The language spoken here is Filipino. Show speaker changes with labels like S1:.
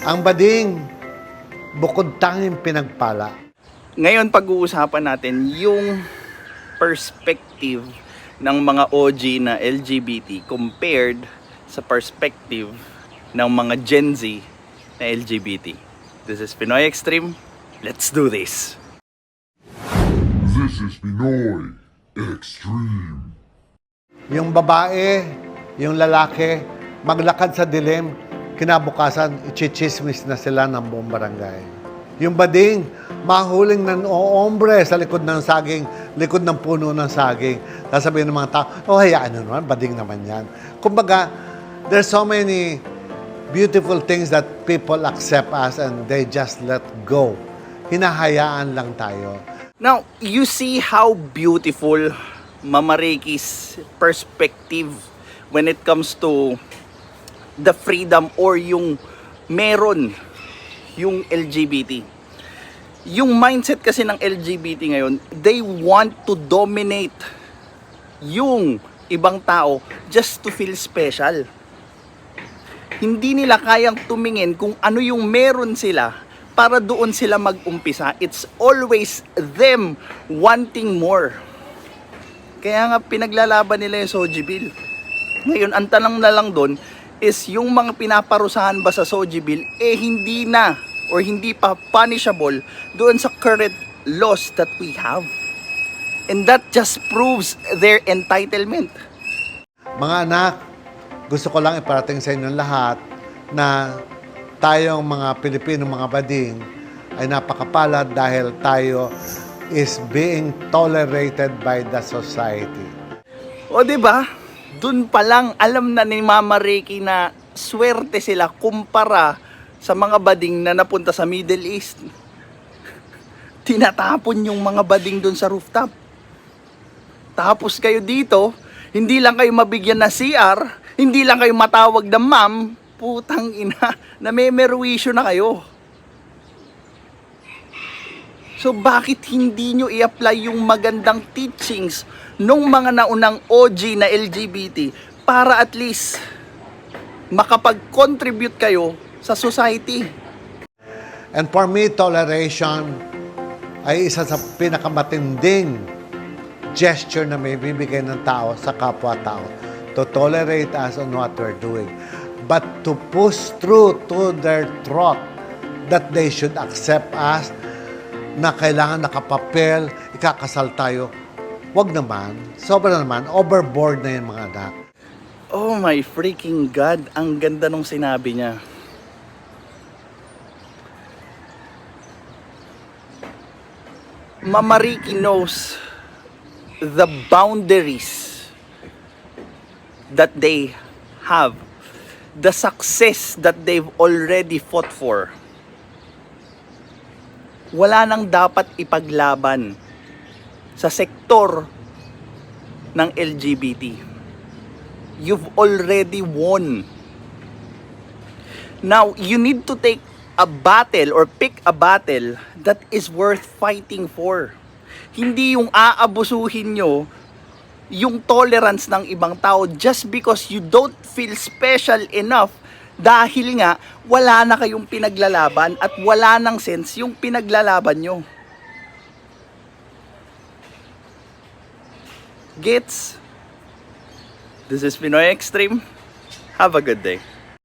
S1: Ang bading, bukod tanging pinagpala.
S2: Ngayon pag-uusapan natin yung perspective ng mga OG na LGBT compared sa perspective ng mga Gen Z na LGBT. This is Pinoy Extreme. Let's do this!
S3: This is Pinoy Extreme.
S1: Yung babae, yung lalaki, maglakad sa dilim, kinabukasan, ichichismis na sila ng buong barangay. Yung bading, mahuling ng ombre sa likod ng saging, likod ng puno ng saging. Sasabihin ng mga tao, oh, hayaan nyo naman, bading naman yan. Kumbaga, there's so many beautiful things that people accept us and they just let go. Hinahayaan lang tayo.
S2: Now, you see how beautiful Mama Ricky's perspective when it comes to the freedom or yung meron yung LGBT. Yung mindset kasi ng LGBT ngayon, they want to dominate yung ibang tao just to feel special. Hindi nila kayang tumingin kung ano yung meron sila para doon sila mag-umpisa. It's always them wanting more. Kaya nga pinaglalaban nila yung Soji Bill. Ngayon, ang tanong na lang doon is yung mga pinaparusahan ba sa Soji Bill, hindi na or hindi pa punishable doon sa current laws that we have. And that just proves their entitlement.
S1: Mga anak, gusto ko lang iparating sa inyong lahat na tayong mga Pilipino, mga bading, ay napakapalad dahil tayo is being tolerated by the society.
S2: O diba? Doon pa lang alam na ni Mama Ricky na swerte sila kumpara sa mga bading na napunta sa Middle East. Tinatapon yung mga bading doon sa rooftop. Tapos kayo dito, hindi lang kayo mabigyan na CR, hindi lang kayo matawag na ma'am, putang ina, na may merwisyo na kayo. So bakit hindi nyo i-apply yung magandang teachings nung mga naunang OG na LGBT para at least makapag-contribute kayo sa society?
S1: And for me, toleration ay isa sa pinakamatinding gesture na may bibigay ng tao sa kapwa-tao. To tolerate us on what we're doing. But to push through to their throat that they should accept us, na kailangan nakapapel, ikakasal tayo. Wag naman. Sobra naman. Overboard na yung mga anak.
S2: Oh my freaking God, ang ganda nung sinabi niya. Mama Ricky knows the boundaries that they have, the success that they've already fought for. Wala nang dapat ipaglaban sa sektor ng LGBT. You've already won. Now, you need to take a battle or pick a battle that is worth fighting for. Hindi yung aabusuhin nyo yung tolerance ng ibang tao just because you don't feel special enough dahil nga wala na kayong pinaglalaban at wala nang sense yung pinaglalaban nyo. Gets? This is Pinoy Extreme. Have a good day.